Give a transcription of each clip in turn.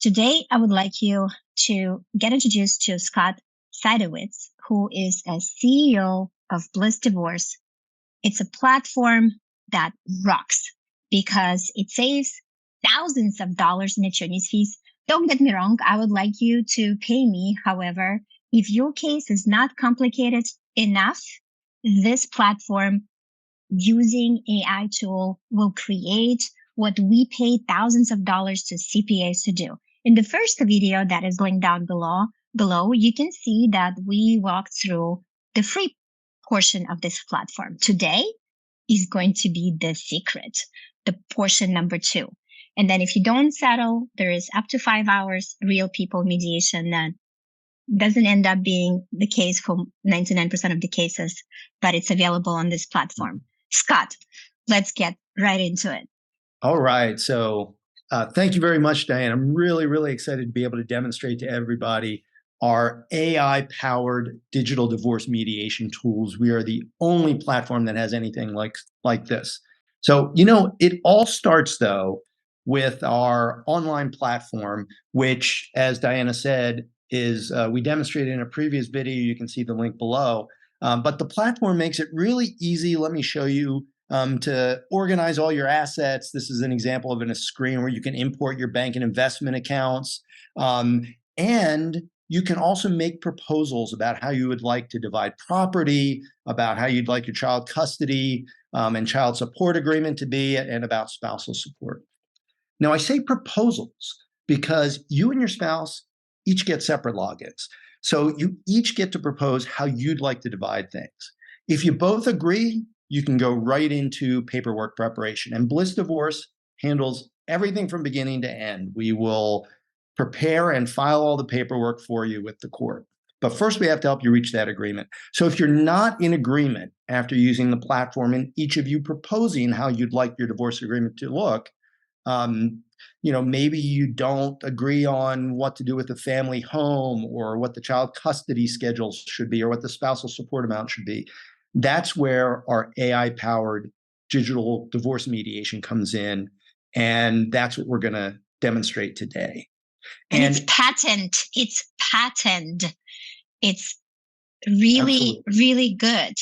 Today, I would like you to get introduced to Scott Seidewitz, who is a CEO of BlissDivorce. It's a platform that rocks because it saves thousands of dollars in attorney's fees. Don't get me wrong, I would like you to pay me. However, if your case is not complicated enough, this platform using AI tool will create what we pay thousands of dollars to CPAs to do. In the first video that is linked down below, you can see that we walked through the free portion of this platform. Today is going to be the secret, the portion number 2. And then if you don't settle, there is up to 5 hours real people mediation that doesn't end up being the case for 99% of the cases, but it's available on this platform. Scott, let's get right into it. All right. So thank you very much, Diane. I'm really excited to be able to demonstrate to everybody our AI-powered digital divorce mediation tools. We are the only platform that has anything like this. So, it all starts, though, with our online platform, which, as Diana said, is we demonstrated in a previous video. You can see the link below. But the platform makes it really easy. Let me show you to organize all your assets. This is an example of a screen where you can import your bank and investment accounts. And you can also make proposals about how you would like to divide property, about how you'd like your child custody and child support agreement to be, and about spousal support. Now, I say proposals because you and your spouse each get separate logins. So you each get to propose how you'd like to divide things. If you both agree, you can go right into paperwork preparation. And BlissDivorce handles everything from beginning to end. We will prepare and file all the paperwork for you with the court. But first, we have to help you reach that agreement. So if you're not in agreement after using the platform and each of you proposing how you'd like your divorce agreement to look, maybe you don't agree on what to do with the family home or what the child custody schedules should be or what the spousal support amount should be. That's where our AI-powered digital divorce mediation comes in. And that's what we're going to demonstrate today. And it's patent. It's patent. It's really good.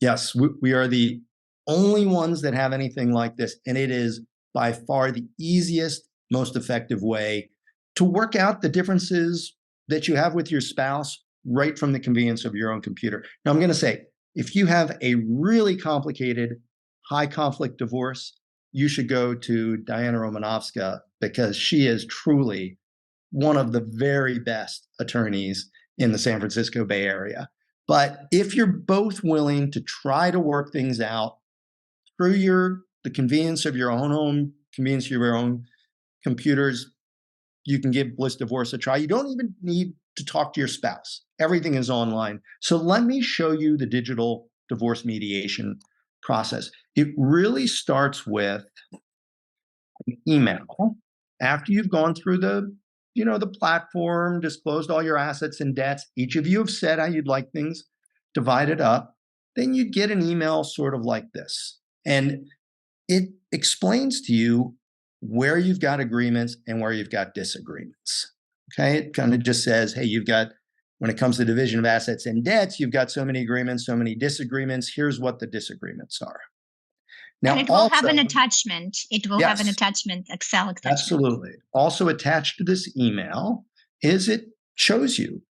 Yes, we are the only ones that have anything like this. And it is by far the easiest, most effective way to work out the differences that you have with your spouse right from the convenience of your own computer. Now, I'm going to say, if you have a really complicated, high conflict divorce, you should go to Diana Romanovska because she is truly one of the very best attorneys in the San Francisco Bay Area. But if you're both willing to try to work things out through the convenience of your own home, convenience of your own computers, you can give BlissDivorce a try. You don't even need to talk to your spouse. Everything is online. So let me show you the digital divorce mediation process. It really starts with an email. After you've gone through the platform, disclosed all your assets and debts, each of you have said how you'd like things divided up, then you'd get an email sort of like this. And it explains to you where you've got agreements and where you've got disagreements. Okay, it kind of just says, hey, when it comes to division of assets and debts, you've got so many agreements, so many disagreements. Here's what the disagreements are. Now, and it will have an attachment. It will have an attachment, Excel attachment. Absolutely. Also attached to this email is it shows you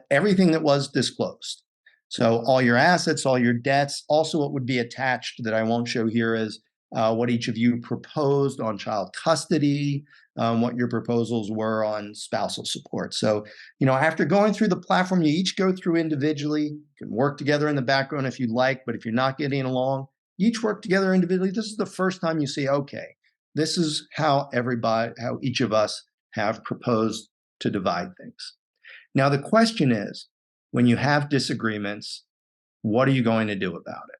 everything that was disclosed. So all your assets, all your debts. Also, what would be attached that I won't show here is what each of you proposed on child custody, what your proposals were on spousal support. So, after going through the platform, you each go through individually. You can work together in the background if you'd like, but if you're not getting along, each work together individually. This is the first time you see, okay, this is how each of us have proposed to divide things. Now, the question is, when you have disagreements, what are you going to do about it?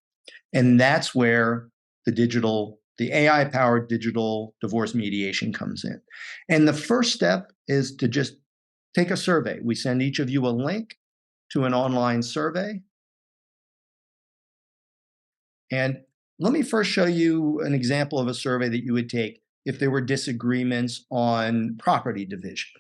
And that's where the AI-powered digital divorce mediation comes in. And the first step is to just take a survey. We send each of you a link to an online survey. And let me first show you an example of a survey that you would take if there were disagreements on property division,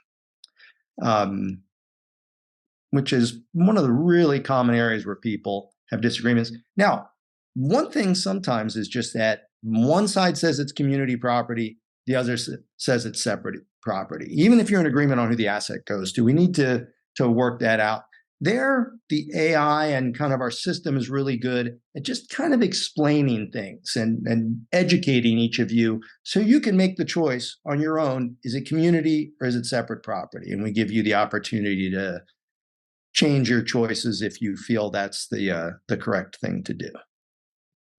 which is one of the really common areas where people have disagreements. Now, one thing sometimes is just that one side says it's community property, the other says it's separate property. Even if you're in agreement on who the asset goes to, we need to work that out. There, the AI and kind of our system is really good at just kind of explaining things and educating each of you so you can make the choice on your own. Is it community or is it separate property? And we give you the opportunity to change your choices if you feel that's the correct thing to do.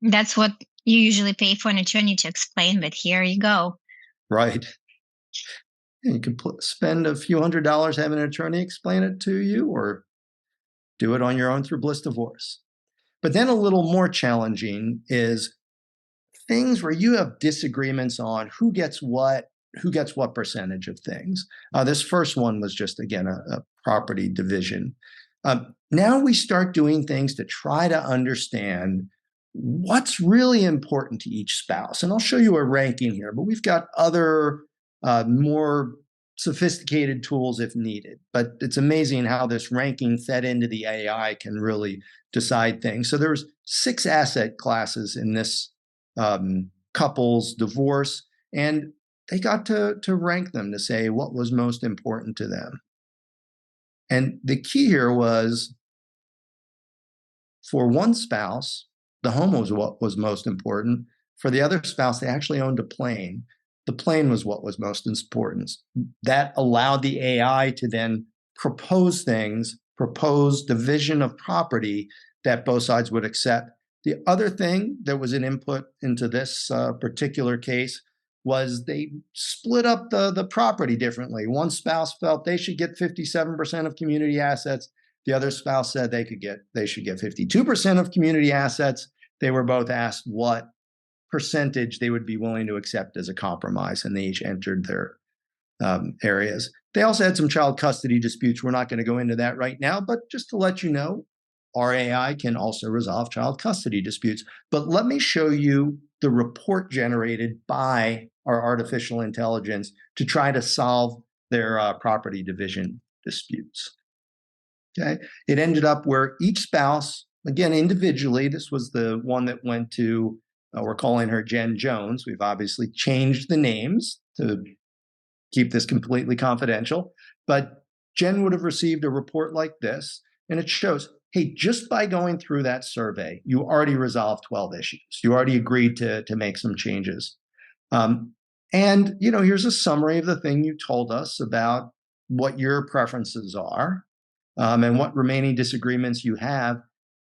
That's what you usually pay for an attorney to explain, but here you go. Right. You can spend a few $100s having an attorney explain it to you, or do it on your own through BlissDivorce. But then a little more challenging is things where you have disagreements on who gets what percentage of things. This first one was just, again, a property division. Now we start doing things to try to understand what's really important to each spouse. And I'll show you a ranking here, but we've got other more sophisticated tools if needed. But it's amazing how this ranking fed into the AI can really decide things. So there's 6 asset classes in this couple's divorce, and they got to rank them to say what was most important to them. And the key here was, for one spouse, the home was what was most important. For the other spouse, they actually owned a plane. The plane was what was most important. That allowed the AI to then propose division of property that both sides would accept. The other thing that was an input into this particular case was they split up the property differently. One spouse felt they should get 57% of community assets. The other spouse said they should get 52% of community assets. They were both asked what percentage they would be willing to accept as a compromise, and they each entered their areas. They also had some child custody disputes. We're not going to go into that right now, but just to let you know, our AI can also resolve child custody disputes. But let me show you the report generated by our artificial intelligence to try to solve their property division disputes. Okay, it ended up where each spouse, again, individually, this was the one that went to, we're calling her Jen Jones. We've obviously changed the names to keep this completely confidential, but Jen would have received a report like this, and it shows, hey, just by going through that survey, you already resolved 12 issues. You already agreed to make some changes. And, here's a summary of the thing you told us about what your preferences are, and what remaining disagreements you have.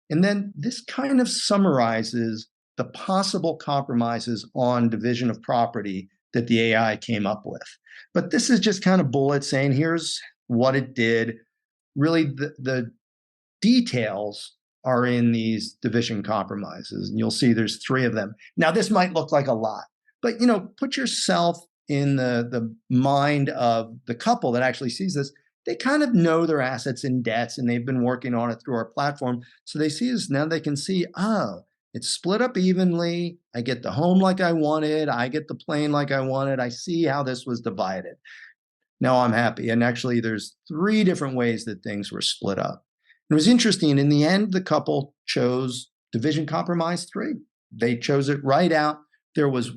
And then this kind of summarizes the possible compromises on division of property that the AI came up with. But this is just kind of bullets saying, here's what it did. Really, the details are in these division compromises, and you'll see there's 3 of them. Now, this might look like a lot, but put yourself in the mind of the couple that actually sees this. They kind of know their assets and debts, and they've been working on it through our platform. So they see this, now they can see, oh, it's split up evenly. I get the home like I wanted. I get the plane like I wanted. I see how this was divided. Now I'm happy. And actually, there's 3 different ways that things were split up. It was interesting. In the end, the couple chose division compromise 3. They chose it right out. There was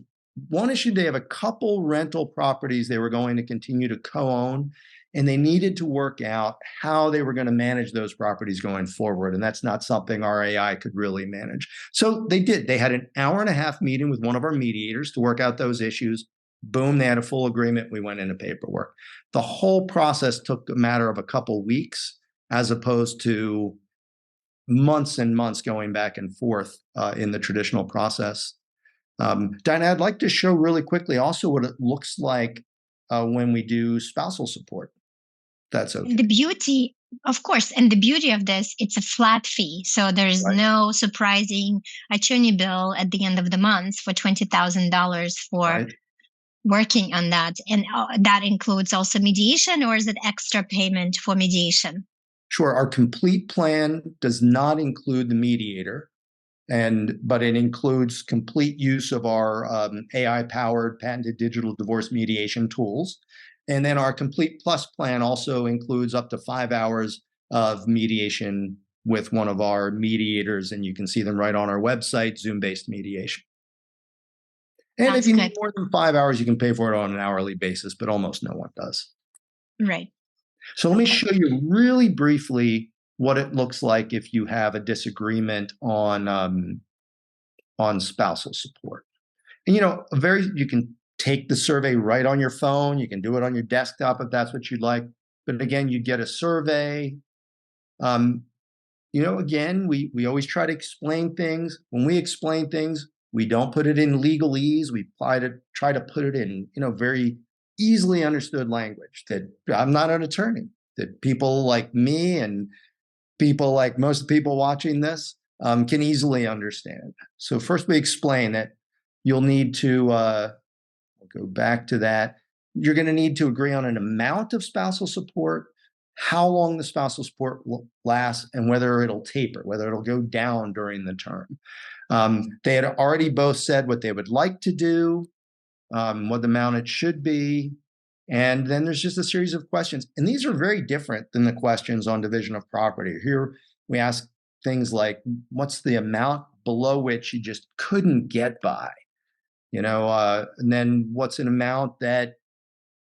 one issue. They have a couple rental properties they were going to continue to co-own, and they needed to work out how they were going to manage those properties going forward. And that's not something our AI could really manage. So they did. They had an 1.5-hour meeting with one of our mediators to work out those issues. Boom, they had a full agreement. We went into paperwork. The whole process took a matter of a couple weeks, as opposed to months and months going back and forth in the traditional process. Dinah, I'd like to show really quickly also what it looks like when we do spousal support. That's okay. The beauty, of course, and the beauty of this, it's a flat fee. So there's no surprising attorney bill at the end of the month for $20,000 for working on that. And that includes also mediation, or is it extra payment for mediation? Sure. Our complete plan does not include the mediator. But it includes complete use of our AI-powered patented digital divorce mediation tools. And then our Complete Plus plan also includes up to 5 hours of mediation with one of our mediators, and you can see them right on our website, Zoom-based mediation. And That's if you good. need more than 5 hours, you can pay for it on an hourly basis, but almost no one does. Right. So let me show you really briefly what it looks like if you have a disagreement on spousal support. And you can take the survey right on your phone. You can do it on your desktop if that's what you'd like. But again, you get a survey. Again, we always try to explain things. When we explain things, we don't put it in legalese. We try to put it in, very easily understood language that I'm not an attorney, that people like me and people like most of the people watching this can easily understand. So first we explain that you'll need to go back to that. You're going to need to agree on an amount of spousal support, how long the spousal support will last, and whether it'll taper, whether it'll go down during the term. They had already both said what they would like to do, what the amount it should be. And then there's just a series of questions. And these are very different than the questions on division of property. Here we ask things like, what's the amount below which you just couldn't get by? And then what's an amount that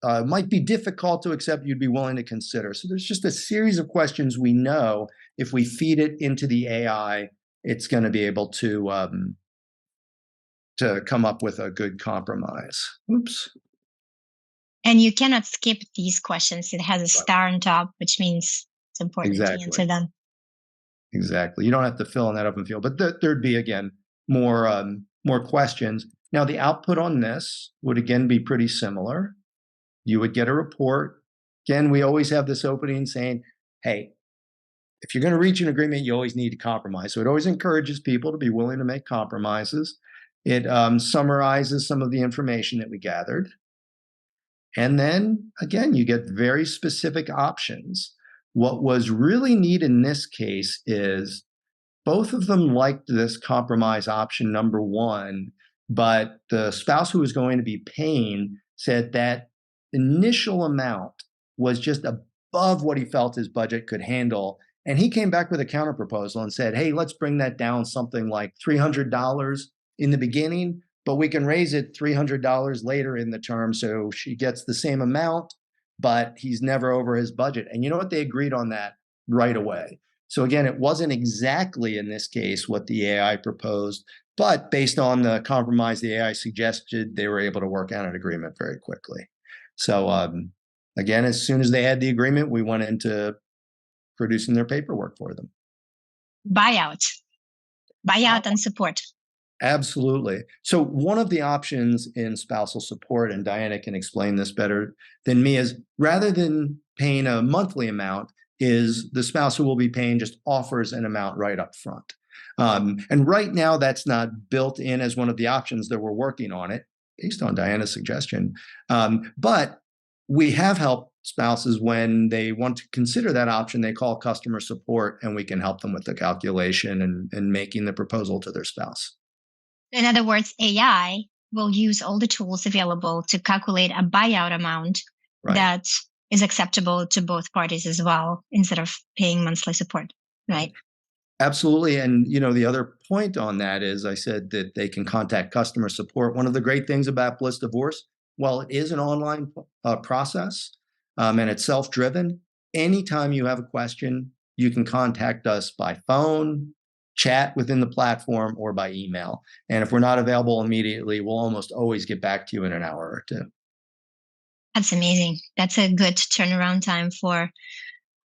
might be difficult to accept, you'd be willing to consider. So there's just a series of questions we know if we feed it into the AI, it's going to be able to come up with a good compromise. Oops. And you cannot skip these questions. It has a star on top, which means it's important to answer them. Exactly. You don't have to fill in that open field, but there'd be, again, more questions. Now, the output on this would, again, be pretty similar. You would get a report. Again, we always have this opening saying, hey, if you're going to reach an agreement, you always need to compromise. So it always encourages people to be willing to make compromises. It summarizes some of the information that we gathered. And then, again, you get very specific options. What was really neat in this case is both of them liked this compromise option number one, but the spouse who was going to be paying said that initial amount was just above what he felt his budget could handle. And he came back with a counter proposal and said, hey, let's bring that down something like $300 in the beginning, but we can raise it $300 later in the term. So she gets the same amount, but he's never over his budget. And you know what? They agreed on that right away. So again, it wasn't exactly in this case what the AI proposed, but based on the compromise the AI suggested, they were able to work out an agreement very quickly. So again, as soon as they had the agreement, we went into producing their paperwork for them. Buyout and support. Absolutely. So one of the options in spousal support, and Diana can explain this better than me, is rather than paying a monthly amount, is the spouse who will be paying just offers an amount right up front. And right now, that's not built in as one of the options that we're working on it, based on Diana's suggestion. But we have helped spouses when they want to consider that option. They call customer support, and we can help them with the calculation and making the proposal to their spouse. In other words, AI will use all the tools available to calculate a buyout amount that is acceptable to both parties as well, instead of paying monthly support, right? Absolutely. And, the other point on that is I said that they can contact customer support. One of the great things about BlissDivorce, while it is an online process and it's self-driven, anytime you have a question, you can contact us by phone, chat within the platform, or by email. And if we're not available immediately, we'll almost always get back to you in an hour or two. That's amazing. That's a good turnaround time for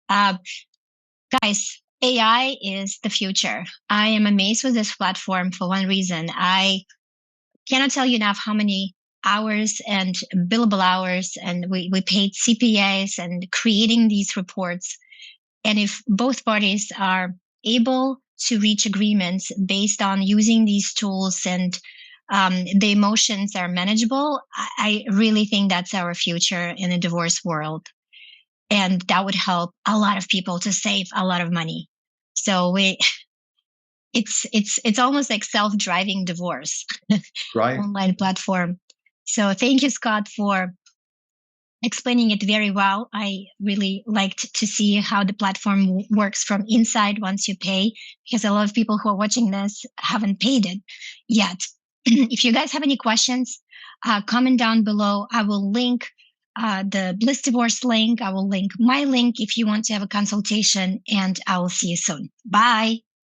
guys. AI is the future. I am amazed with this platform for one reason. I cannot tell you enough how many hours and billable hours, and we paid CPAs and creating these reports. And if both parties are able to reach agreements based on using these tools and the emotions are manageable, I really think that's our future in a divorce world. And that would help a lot of people to save a lot of money. So it's almost like self-driving divorce Right. online platform. So thank you, Scott, for explaining it very well. I really liked to see how the platform works from inside once you pay, because a lot of people who are watching this haven't paid it yet. If you guys have any questions, comment down below. I will link the Bliss Divorce link. I will link my link if you want to have a consultation, and I will see you soon. Bye.